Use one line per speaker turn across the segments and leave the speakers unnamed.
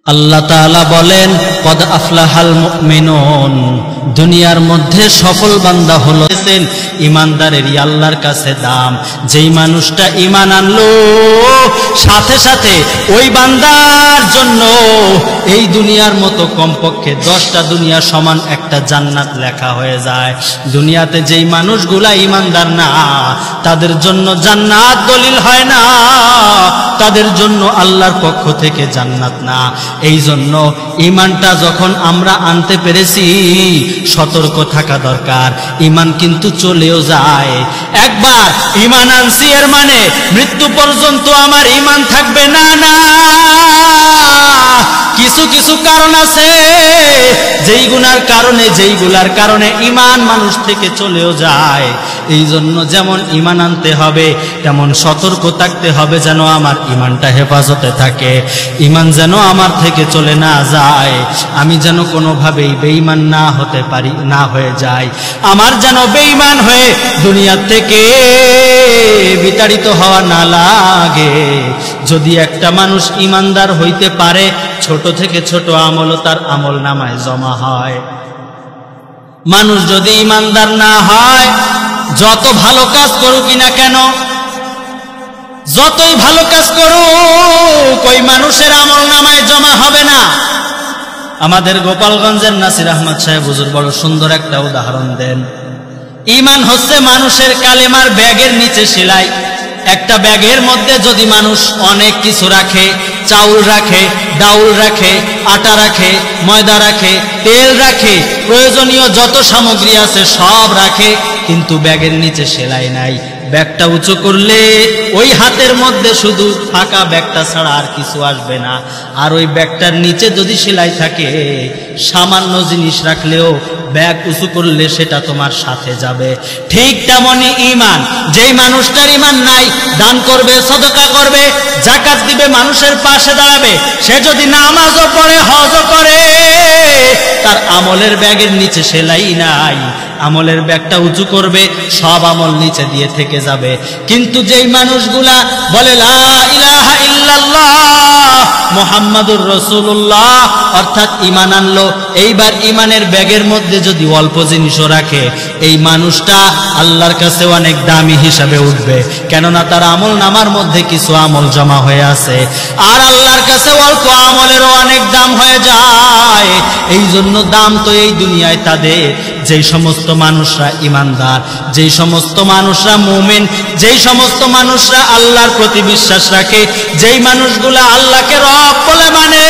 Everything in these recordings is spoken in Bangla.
আল্লাহ তাআলা বলেন কদ আফলাহাল মুমিনুন, দুনিয়ার মধ্যে সফল বান্দা হলো ইমানদারেরই আল্লাহর কাছে দাম। যেই মানুষটা ঈমান আনলো সাথে সাথে ওই বান্দার জন্য এই দুনিয়ার মতো কমপক্ষে 10টা দুনিয়া সমান একটা জান্নাত লেখা হয়ে যায়। দুনিয়াতে যেই মানুষগুলা ঈমানদার না তাদের জন্য জান্নাত দলিল হয় না, তাদের জন্য আল্লাহর পক্ষ থেকে জান্নাত না। এই জন্য ঈমানটা যখন আমরা আনতে পেরেছি সতর্ক থাকা দরকার। ঈমান কিন্তু চলেও যায়। একবার ঈমান আনছি এর মানে মৃত্যু পর্যন্ত আমার ঈমান থাকবে না, না। কিছু কিছু কারণ আছে যেইগুলার কারণে ঈমান মানুষ থেকে চলেও যায়। এই জন্য যেমন ঈমান আনতে হবে তেমন সতর্ক থাকতে হবে যেন আমার ঈমানটা হেফাজতে থাকে, ঈমান যেন আমার থেকে চলে না যায়, আমি যেন কোনোভাবেই বেঈমান না হতে পারি, না হয়ে যায়, আমার যেন বেঈমান হয়ে দুনিয়া থেকে বিতাড়িত হওয়া না লাগে। যদি একটা মানুষ ঈমানদার হইতে পারে ছোট থেকে ছোট আমলও তার আমল নামায় জমা হয়। মানুষ যদি ঈমানদার না হয় যত ভালো কাজ করুক না কেন, যতই ভালো কাজ করুক ওই মানুষের আমল নামায় জমা হবে না। আমাদের গোপালগঞ্জের নাসির আহমদ সাহেব হুজুর বড় সুন্দর একটা উদাহরণ দেন। ঈমান হচ্ছে মানুষের কালেমার ব্যাগের নিচে সেলাই। একটা ব্যাগের মধ্যে যদি মানুষ অনেক কিছু রাখে, চাউল রাখে, ডাউল রাখে, আটা রাখে, ময়দা রাখে, তেল রাখে, প্রয়োজনীয় যত সামগ্রী আছে সব রাখে, কিন্তু ব্যাগের নিচে সেলাই নাই, ব্যাগটা উঁচু করলে ওই হাতের মধ্যে শুধু ফাঁকা ব্যাগটা ছাড়া আর কিছু আসবে না। আর ওই ব্যাগটার নিচে যদি সেলাই থাকে সামান্য জিনিস রাখলেও ব্যাগ উঁচু করলে সেটা তোমার সাথে যাবে। ঠিক তেমনই ঈমান, যেই মানুষটার ঈমান নাই দান করবে, সদকা করবে, যাকাত দিবে, মানুষের পাশে দাঁড়াবে, সে যদি নামাজও পড়ে হজও করে তার আমলের ব্যাগের নিচে সেলাই নাই, আমলের ব্যাগটা উঁচু করবে, সব আমল নিচে দিয়ে থেকে যাবে। কিন্তু যেই মানুষগুলা বলে লা ইলাহা ইল্লাল্লাহ মুহাম্মাদুর রাসূলুল্লাহ অর্থাৎ ঈমান আনলো, এইবার ঈমানের ব্যাগের মধ্যে যদি অল্প জিনিসও রাখে এই মানুষটা আল্লাহর কাছে অনেক দামি হিসাবে উঠবে, কেননা তার আমল নামার মধ্যে কিছু আমল জমা হয়ে আছে। আর আল্লাহর কাছে অল্প আমলেরও অনেক দাম হয়ে যায়। এই জন্য দাম তো এই দুনিয়ায় তাদের যেই সমস্ত মানুষরা ঈমানদার, যেই সমস্ত মানুষরা মুমিন, যেই সমস্ত মানুষরা আল্লাহর প্রতি বিশ্বাস রাখে, যেই মানুষগুলা আল্লাহকে রব বলে মানে।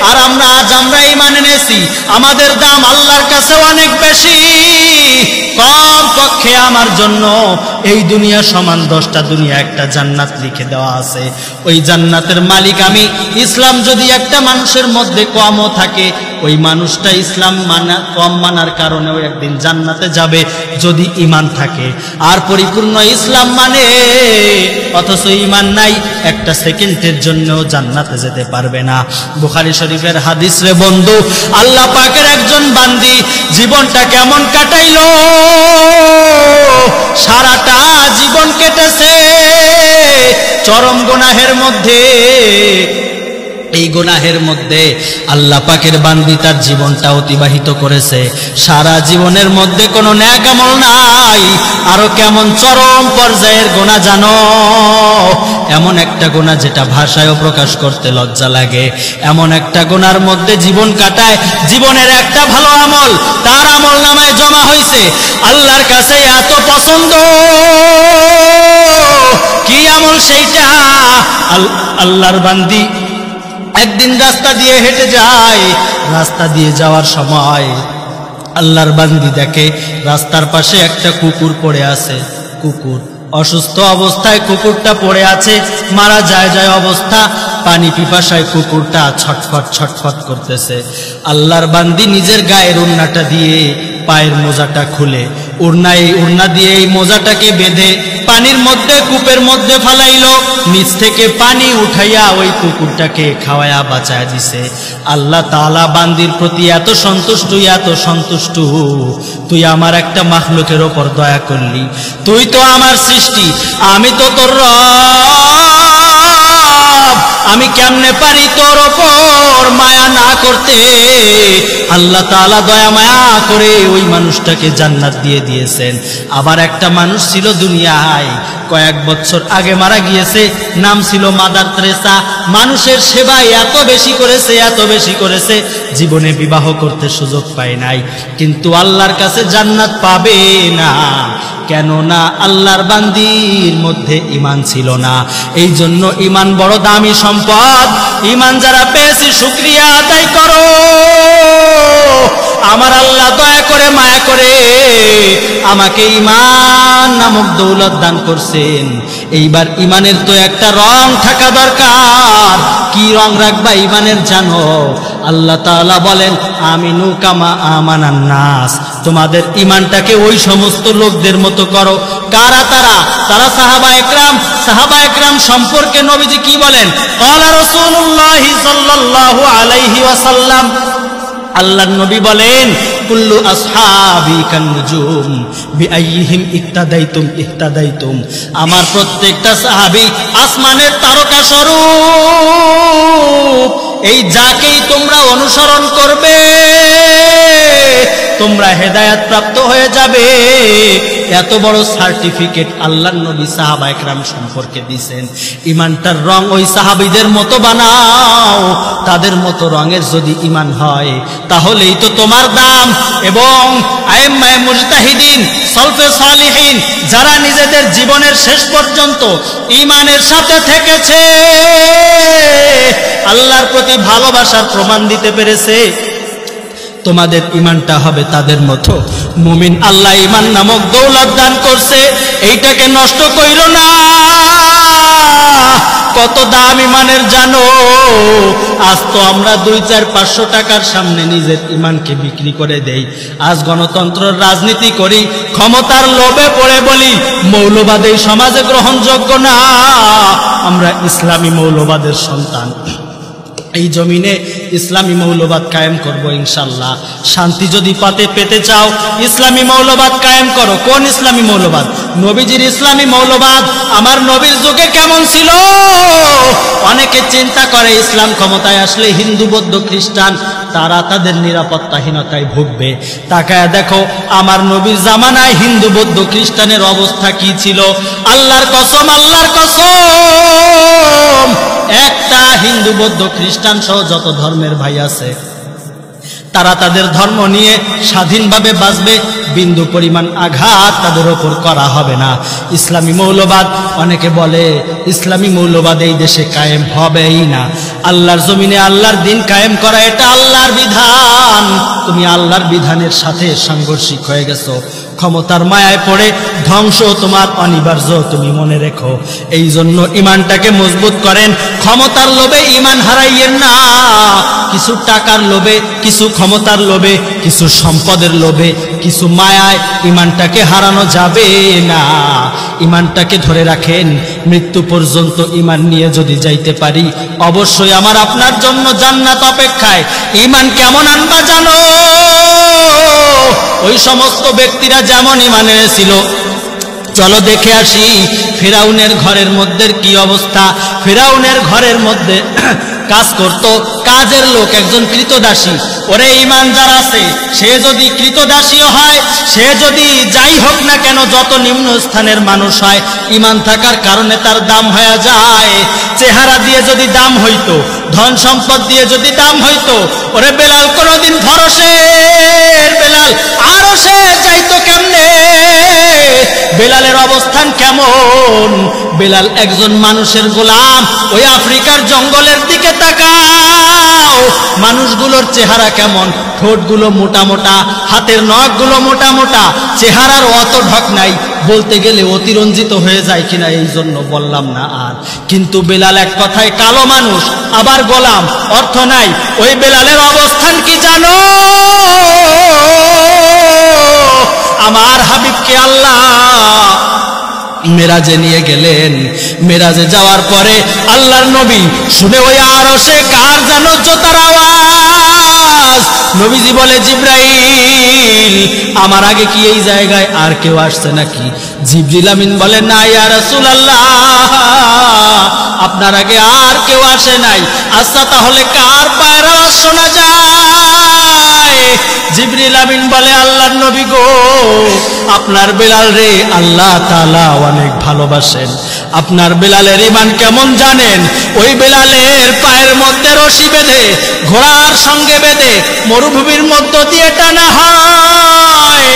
আর আমরা ঈমান এনেছি, আমাদের দাম আল্লাহর কাছে অনেক বেশি। কম পক্ষে আমার জন্য এই দুনিয়া সমান 10টা দুনিয়া একটা জান্নাত লিখে দেওয়া আছে। ওই জান্নাতের মালিক আমি। ইসলাম যদি একটা মানুষের মধ্যে কমও থাকে ওই মানুষটা ইসলাম কম মানার কারণেও একদিন জান্নাতে যাবে যদি ঈমান থাকে। আর পরিপূর্ণ ইসলাম মানে অথচ ঈমান নাই, একটা সেকেন্ডের জন্যও জান্নাতে যেতে পারবে না। বুখারী শরীফের হাদিস রে বন্ধু, আল্লাহ পাকের একজন বান্দি জীবনটা কেমন কাটাইলো, সারাটা জীবন কেটেছে চরম গুনাহের মধ্যে। এই গুনাহের মধ্যে আল্লাহ পাকের বান্দি তার জীবনটা অতিবাহিত করেছে। সারা জীবনের মধ্যে কোনো নেক আমল নাই। আরো কেমন চরম পর্যায়ের গুনাহ জানো? এমন একটা গুনাহ যেটা ভাষায়ও প্রকাশ করতে লজ্জা লাগে। এমন একটা গুনার মধ্যে জীবন কাটায়, জীবনের একটা ভালো আমল তার আমল নামায় জমা হয়েছে, আল্লাহর কাছে এত পছন্দ। কি আমল সেইটা? আল্লাহর বান্দি একদিন রাস্তা দিয়ে হেঁটে যায়, রাস্তা দিয়ে যাওয়ার সময় আল্লাহর বান্দি দেখে রাস্তার পাশে একটা কুকুর পড়ে আছে। কুকুর অসুস্থ অবস্থায় কুকুরটা পড়ে আছে, মারা যায় অবস্থা, পানি পিপাসায় কুকুরটা ছটফট ছটফট করতেছে। আল্লাহর বান্দি নিজের গায়ের ওড়নাটা দিয়ে পায়ের মোজাটা খুলে ওড়না দিয়ে এই মোজাটাকে বেঁধে পানির মধ্যে কূপের মধ্যে ফালাইলো, নিচ থেকে পানি উঠাইয়া ওই কুকুরটাকে খাওয়ায়া বাঁচায়া দিছে। আল্লাহ তাআলা বান্দির প্রতি এত সন্তুষ্ট, তুই আমার একটা মাখলুকের ওপর দয়া করলি, তুই তো আমার সৃষ্টি, আমি তো তোর রব, আমি কেমনে পারি তোর ওপর মায়া না করতে। আল্লাহ তাআলা দয়া মায়া করে ওই মানুষটাকে জান্নাত দিয়ে দিয়েছেন। আবার একটা মানুষ ছিল দুনিয়ায়, কয়েক বছর আগে মারা গিয়েছে, নাম ছিল মাদার তেরেসা। মানুষের সেবায় এত বেশি করেছে, জীবনে বিবাহ করতে সুযোগ পায় নাই, কিন্তু আল্লাহর কাছে জান্নাত পাবে না। কেননা আল্লাহর বান্দির মধ্যে ঈমান ছিল না। এই জন্য ঈমান বড় দামি সম্পদ। ঈমান যারা পেয়েছি শুকরিয়া আদায় করো। আমার আল্লাহ দয়া করে মায়া করে আমাকে ঈমান নামক দৌলত দান করছেন। এইবার ঈমানের তো একটা রং থাকা দরকার। কি রং রাখবা ঈমানের জানো? আল্লাহ তাআলা বলেন আমিনু কামা আমানান নাস, তোমাদের ঈমানটাকে ওই সমস্ত লোকদের মতো করো। কারা তারা সাহাবা একরাম সম্পর্কে নবীজি কি বলেন? ক্বালা রাসূলুল্লাহ সাল্লাল্লাহু আলাইহি ওয়াসাল্লাম, আল্লাহর নবী বলেন কুল্লু আসহাবি কান্নুজুম বিআইহিম ইহতাদাইতুম, আমার প্রত্যেকটা সাহাবী আসমানের তারকা স্বরূপ। এই যাকেই তোমরা অনুসরণ করবে তোমরা হেদায়েত প্রাপ্ত হয়ে যাবে। এত বড় সার্টিফিকেট আল্লাহর নবী সাহাবা একরাম সম্পর্কে দিয়েছেন। ঈমানটার রং ওই সাহাবীদের মতো বানাও। তাদের মতো রঙের যদি ঈমান হয় তাহলেই তো তোমার দাম। এবং আইম্মায়ে মুজতাহিদিন, সলফে সালিহিন, যারা নিজেদের জীবনের শেষ পর্যন্ত ঈমানের সাথে থেকেছে, আল্লাহর প্রতি ভালোবাসার প্রমাণ দিতে পেরেছে, তোমাদের ঈমানটা হবে তাদের মতো। মুমিন আল্লাহ ঈমান নামক দৌলত দান করছে, এইটাকে নষ্ট কইরো না। কত দাম ঈমানের জানো? আজ তো আমরা 2-4-500 টাকার সামনে নিজের ঈমানকে বিক্রি করে দেই। আজ গণতন্ত্রের রাজনীতি করি, ক্ষমতার লোভে পড়ে বলি মৌলবাদ এই সমাজে গ্রহণযোগ্য না। আমরা ইসলামী মৌলবাদের সন্তান। এই জমিনে ইসলামী মৌলবাদ কায়েম করব ইনশাআল্লাহ। শান্তি যদি পেতে চাও ইসলামী মৌলবাদ কায়েম করো। কোন ইসলামী মৌলবাদ? নবীজির ইসলামী মৌলবাদ। আমার নবীর যুগে কেমন ছিল? অনেকে চিন্তা করে ইসলাম ক্ষমতায় আসলে হিন্দু বৌদ্ধ খ্রিস্টান তারা তাদের নিরাপত্তাহীনতায় ভুগবে। তাকায় দেখো আমার নবীর জামানায় হিন্দু বৌদ্ধ খ্রিস্টানের অবস্থা কি ছিল। আল্লাহর কসম, একটা হিন্দু বৌদ্ধ খ্রিস্টান সহ যত ধর্মের ভাই আছে তারা তাদের ধর্ম নিয়ে স্বাধীনভাবে বাঁচবে, বিন্দু পরিমাণ আঘাত তাদের ওপর করা হবে না। ইসলামী মৌলবাদ, অনেকে বলে ইসলামী মৌলবাদ এই দেশে কায়েম হবেই না। আল্লাহর জমিনে আল্লাহর দিন কায়েম করা এটা আল্লাহর বিধান। তুমি আল্লাহর বিধানের সাথে সাংঘর্ষিক হয়ে গেছো, ক্ষমতার মায়ায় পড়ে ধ্বংস তোমার অনিবার্য, তুমি মনে রেখো। এই জন্য ঈমানটাকে মজবুত করেন। ক্ষমতার লোভে ঈমান হারাইয়েন না। কিছু টাকার লোভে, কিছু ক্ষমতার লোভে, কিছু সম্পদের লোভে, কিছু মায়ায় ঈমানটাকে হারানো যাবে না। ঈমানটাকে ধরে রাখেন। মৃত্যু পর্যন্ত ঈমান নিয়ে যদি যাইতে পারি অবশ্যই আমার আপনার জন্য জান্নাত অপেক্ষায়। ঈমান কেমন আনবা জানো? ওই সমস্ত ব্যক্তিরা যেমন ঈমান এনেছিল, চলো দেখে আসি ফিরাউনের ঘরের মধ্যে কি অবস্থা। ফিরাউনের ঘরের মধ্যে কাজ করত কাজের লোক, একজন কৃতদাসী। ওরে ঈমান যার আছে সে যদি কৃতদাসীও হয়, সে যদি যাই হোক না কেন যত নিম্ন স্থানের মানুষ হয়, ঈমান থাকার কারণে তার দাম হয়ে যায়। চেহারা দিয়ে যদি দাম হইতো, ধন সম্পদ দিয়ে যদি দাম হইতো, ওরে বেলাল কোনদিন ফরসের বেলাল আরশে যাইতো কেমনে? বেলালের অবস্থান কেমন? বেলাল একজন মানুষের গোলাম। ওই আফ্রিকার জঙ্গলের দিকে তাকাও, মানুষগুলোর চেহারা কেমন? ঠোঁটগুলো মোটা মোটা, হাতের নখগুলো মোটা মোটা, চেহারার অত ঢক নাই, বলতে গেলে অতিরঞ্জিত হয়ে যায় কিনা এই জন্য বললাম না আর। কিন্তু বেলাল এক কথায় কালো মানুষ, আবার গোলাম, অর্থ নাই। ওই বেলালের অবস্থান কি জানো? আমার হাবিবকে আল্লাহ মেরাজে নিয়ে গেলেন। মেরাজে যাওয়ার পরে আল্লাহর নবী শুনে ওই আরশে কার যেন জোতার আওয়াজ, আওয়াজ। নবীজি বলে, জিব্রাইল, আমার আগে কি এই জায়গায় আর কেউ আসছে নাকি? জিবরিল আমিন বলে, না ইয়া রাসূলুল্লাহ, আপনার আগে আর কেউ আসে নাই। আচ্ছা, তাহলে কার পায়ের আওয়াজ শোনা যায়? জিবরিল আমিন বলে, আল্লাহর নবী গো, আপনার বেলাল রে আল্লাহ তাআলা অনেক ভালোবাসেন। আপনার বেলালের ঈমান কেমন জানেন? ওই বেলালের পায়ের মধ্যে রশি বেঁধে, ঘোড়ার সঙ্গে বেঁধে মরুভূমির মধ্য দিয়ে টানা হয়।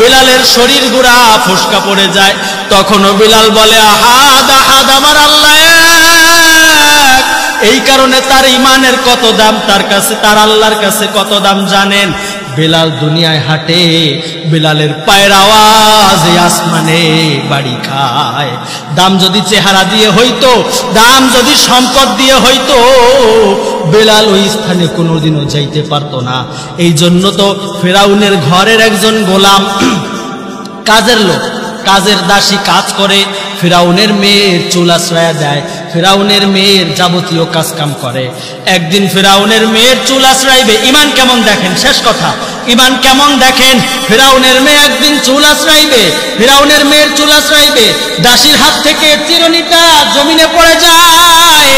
বেলালের শরীর গুড়া ফসকা পড়ে যায়। তখনও বেলাল বলে, আহাদ আহাদ, আমার আল্লাহ এক। এই কারণে তার ঈমানের কত দাম তার কাছে, তার আল্লাহর কাছে কত দাম জানেন? বেলাল দুনিয়ায় হাঁটে, বেলালের পায়ের আওয়াজ এই আসমানে বাড়ি খায়। দাম যদি চেহারা দিয়ে হইতো, দাম যদি সম্পদ দিয়ে হইতো, বেলাল ওই স্থানে কোনোদিনও যাইতে পারতো না। এই জন্য তো ফেরাউনের ঘরের একজন গোলাম, কাজের লোক, কাজের দাসী কাজ করে, ফেরাউনের মেয়ের চুল আশ্রয় দেয়, ফেরাউনের মেয়ের যাবতীয় কাজ কাম করে। একদিন ফেরাউনের মেয়ের চুল আশ্রয়বে। ঈমান কেমন দেখেন, শেষ কথা, ঈমান কেমন দেখেন। ফেরাউনের মেয়ে একদিন চুল আশ্রয়বে, ফেরাউনের মেয়ের চুল আশ্রয়বে, দাসীর হাত থেকে চিরুনিটা জমিনে পড়ে যায়।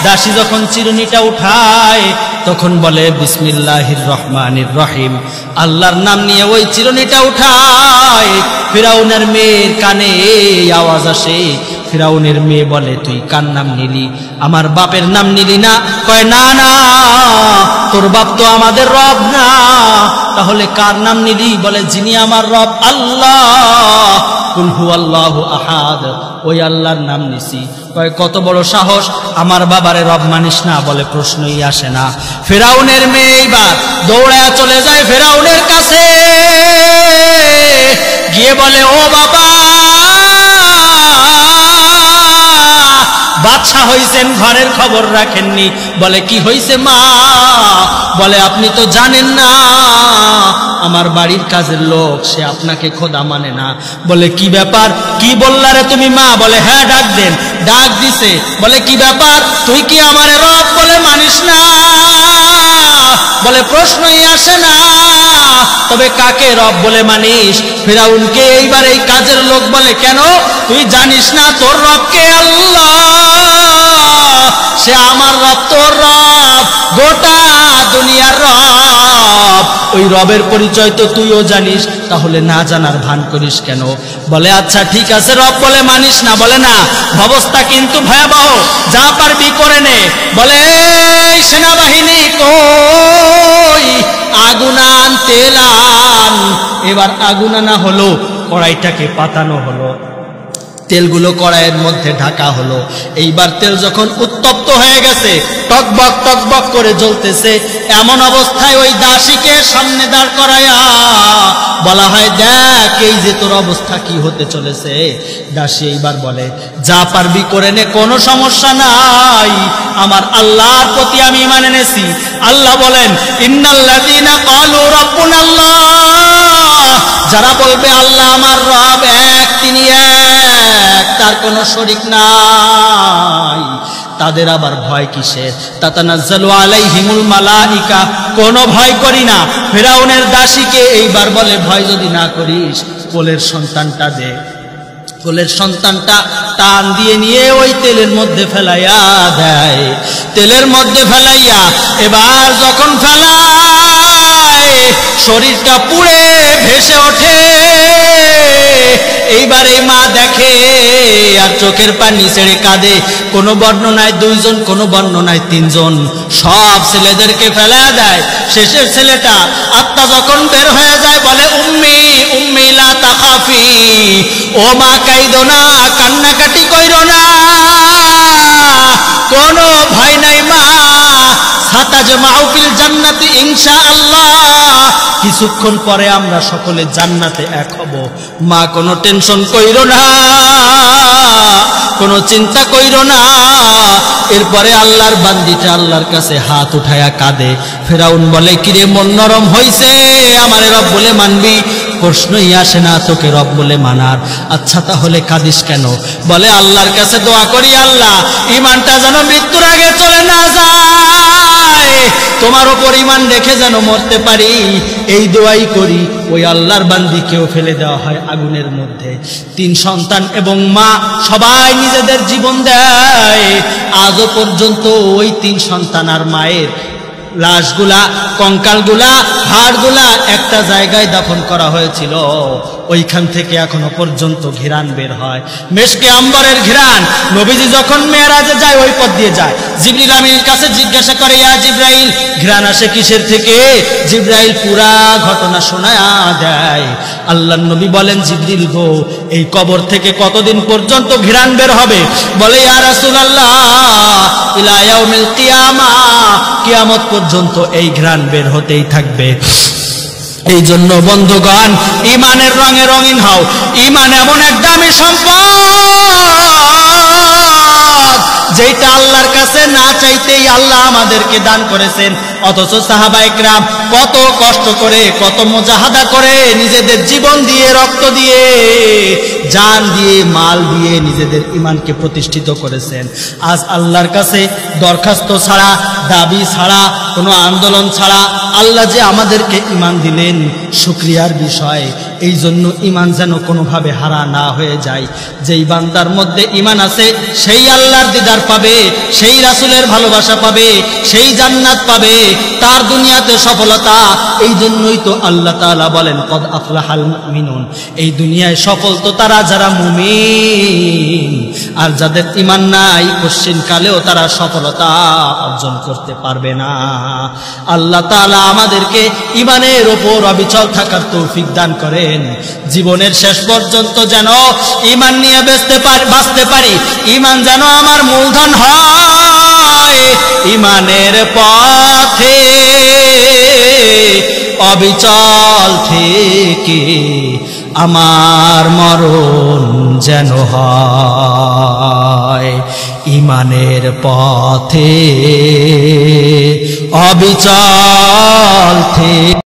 দাসী যখন চিরুনিটা উঠায় তখন বলে, বিসমিল্লাহির রহমানির রহিম, আল্লাহর নাম নিয়ে ওই চিরুনিটা উঠায়। ফেরাউনের মেয়ের কানে এই আওয়াজ আসে। ফেরাউনের মেয়ে বলে, তুই কার নাম নিলি? আমার বাপের নাম নিলি না? কয়, না না, তোর বাপ তো আমাদের রব না। তাহলে কার নাম নিলি? বলে, যিনি আমার রব আল্লাহ, কুল হুয়াল্লাহু আহাদ, ওই আল্লাহর নাম নিছি। কয়, কত বড় সাহস, আমার বাবারে রব মানিস না? বলে, প্রশ্নই আসে না। ফেরাউনের মেয়ে এইবার দৌড়ায়া চলে যায় ফেরাউনের কাছে, গিয়ে বলে, ও বাবা, বাদশা হইছেন, ঘরের খবর রাখেননি। বলে, কি হইছে মা? বলে, আপনি তো জানেন না, আমার বাড়ির কাজের লোক, সে আপনাকে খোদা মানে না। বলে, কি ব্যাপার? কি বললা রে তুমি মা? বলে, হ্যাঁ, ডাক দেন। ডাক দিছে। বলে, কি ব্যাপার? তুই কি আমার রব বলে মানিস না? বলে, প্রশ্নই আসে না। তবে কাকে রব বলে মানিস? ফেরাউনকে। এইবার এই কাজের লোক বলে, কেন? তুই জানিস না তোর রবকে? আল্লাহ, সে আমার রব, তোর রব, গোটা দুনিয়ার রব। ওই রবের পরিচয় তো তুইও জানিস, তাহলে না জানার ভান করিস কেন? বলে, আচ্ছা ঠিক আছে, রব বলে মানিস না? বলে, না, অবস্থা কিন্তু ভয়াবহ, যা পারবি করে নে। বলে, এই সেনাবাহিনী কই, আগুন আন, তেল আন। এবার আগুন আনা হলো, কড়াইটাকে পাতানো হলো, তেলগুলো কড়াইয়ের মধ্যে ঢাকা হলো। এইবার তেল যখন উত্তপ্ত হয়ে গেছে, টকবক টকবক করে জ্বলতেছে, এমন অবস্থায় ওই দাসীকে সামনে দাঁড় করায়া বলা হয়, দেখ এই যে তোর অবস্থা কি হতে চলেছে। দাসী এইবার বলে, যা পারবি করে নে, কোনো সমস্যা নাই, আমার আল্লাহর প্রতি আমি ঈমান এনেছি। আল্লাহ বলেন, ইন্নাল্লাযীনা ক্বালু রাব্বুনাল্লাহ, যারা বলবে আল্লাহ আমার রব এক, তিনি এক, তার কোনো শরীক নাই, তাদের আবার ভয় কিসের? তাতানাজ্জালু আলাইহিমুল মালাইকা, কোনো ভয় করি না। ফেরাউনের দাসীকে এইবার বলে, ভয় যদি না করিস, কোলের সন্তানটা দে। কোলের সন্তানটা টান দিয়ে নিয়ে ওই তেলের মধ্যে ফেলাইয়া দেয়। তেলের মধ্যে ফেলাইয়া এবার যখন ফেলায়, শরীরটা পুড়ে ভেসে ওঠে। এইবার এই মা দেখে আর চোখের পানি ছেড়ে কাঁদে। কোনো বর্ণনায় দুইজন, কোনো বর্ণনায় তিনজন, সব ছেলেদেরকে ফেলা দেয়। শেষের ছেলেটা আত্মা যখন বের হয়ে যায়, বলে, উম্মি উম্মি লা তাখাফি, ও মা কাইদো না, কান্নাকাটি কইরো না, কোনো ভয় নাই মা, সাতাজমাউ ফিল জান্নাতি ইনশাআল্লাহ, কিছুক্ষণ পরে আমরা সকলে জান্নাতে এক হব। মা, কোনো টেনশন কইরো না, কোনো চিন্তা কইরো না। এরপরে আল্লাহর বান্দিটা আল্লাহর কাছে হাত উঠায়া কাঁদে। ফেরাউন বলে, কিরে মন নরম হইছে, আমারে রব বলে মানবি? প্রশ্নই আসে না তোকে রব বলে মানার। আচ্ছা তাহলে কাঁদিস কেন? বলে, আল্লাহর কাছে দোয়া করি, আল্লাহ ঈমানটা যেন মৃত্যুর আগে চলে না যায়। তোমার উপর ঈমান রেখে যেন মরতে পারি, এই দোয়াই করি। ওই আল্লাহর বান্দিকেও ফেলে দেওয়া হয় আগুনের মধ্যে। 3 সন্তান এবং মা সবাই নিজেদের জীবন দেয়। আজও পর্যন্ত ওই 3 সন্তান আর মায়ের লাশগুলা, কঙ্কালগুলা, হাড়গুলা একটা জায়গায় দাফন করা হয়েছিল। ওইখান থেকে এখনো পর্যন্ত ঘিরান বের হয়, মেশকে আম্বরের ঘিরান। নবীজি যখন মেরাজে যায় ওই পথ দিয়ে যায়। জিবরিল আমিনের কাছে জিজ্ঞাসা করে, ইয়া জিব্রাইল, ঘিরান আসে কিসের থেকে? জিব্রাইল পুরা ঘটনা শোনায়া দেয়। আল্লাহর নবী বলেন, জিবরিল গো, এই কবর থেকে কতদিন পর্যন্ত ঘিরান বের হবে? বলে, ইয়া রাসূলুল্লাহ, ইলা ইয়াউমিল কিয়ামা, কিয়ামত পর্যন্ত এই ঘ্রাণ বের হতেই থাকবে। এই জন্য বন্ধুগণ, ঈমানের রঙে রঙিন হও। ঈমান এমন এক দামি সম্পদ যেটা আল্লাহর কাছে না চাইতেই আল্লাহ আমাদেরকে দান করেছেন। অথচ সাহাবায়ে কেরাম কত কষ্ট করে, কত মুজাহাদা করে, নিজেদের জীবন দিয়ে, রক্ত দিয়ে, জান দিয়ে, মাল দিয়ে নিজেদের ঈমানকে প্রতিষ্ঠিত করেছেন। আজ আল্লাহর কাছে দরখাস্ত ছাড়া, দাবি ছাড়া, কোনো আন্দোলন ছাড়া আল্লাহ যে আমাদেরকে ঈমান দিলেন, শুকরিয়ার বিষয়। এই জন্য ঈমান যেন কোনোভাবে হারা না হয়ে যায়। যেই বান্দার মধ্যে ঈমান আছে সেই আল্লাহর দিদার পাবে, সেই রাসূলের ভালোবাসা পাবে, সেই জান্নাত পাবে, তার দুনিয়াতে সফলতা। এই জন্যই তো আল্লাহ তাআলা বলেন, কদ আফলাহাল মুমিনুন, এই দুনিয়ায় সফল তো তারা যারা মুমিন। আর যাদের ঈমান নাই, কোশ্চিন কালেও তারা সফলতা অর্জন করতে পারবে না। আল্লাহ তাআলা আমাদেরকে ঈমানের উপর অবিচল থাকার তৌফিক দান করেন। জীবনের শেষ পর্যন্ত যেন ঈমান নিয়ে বাঁচতে পারি। ঈমান যেন আমার মূলধন হয়। ঈমানের পথে অবিচল থেকে আমার মরণ যেন হয়। ঈমানের পথে অবিচল থেকে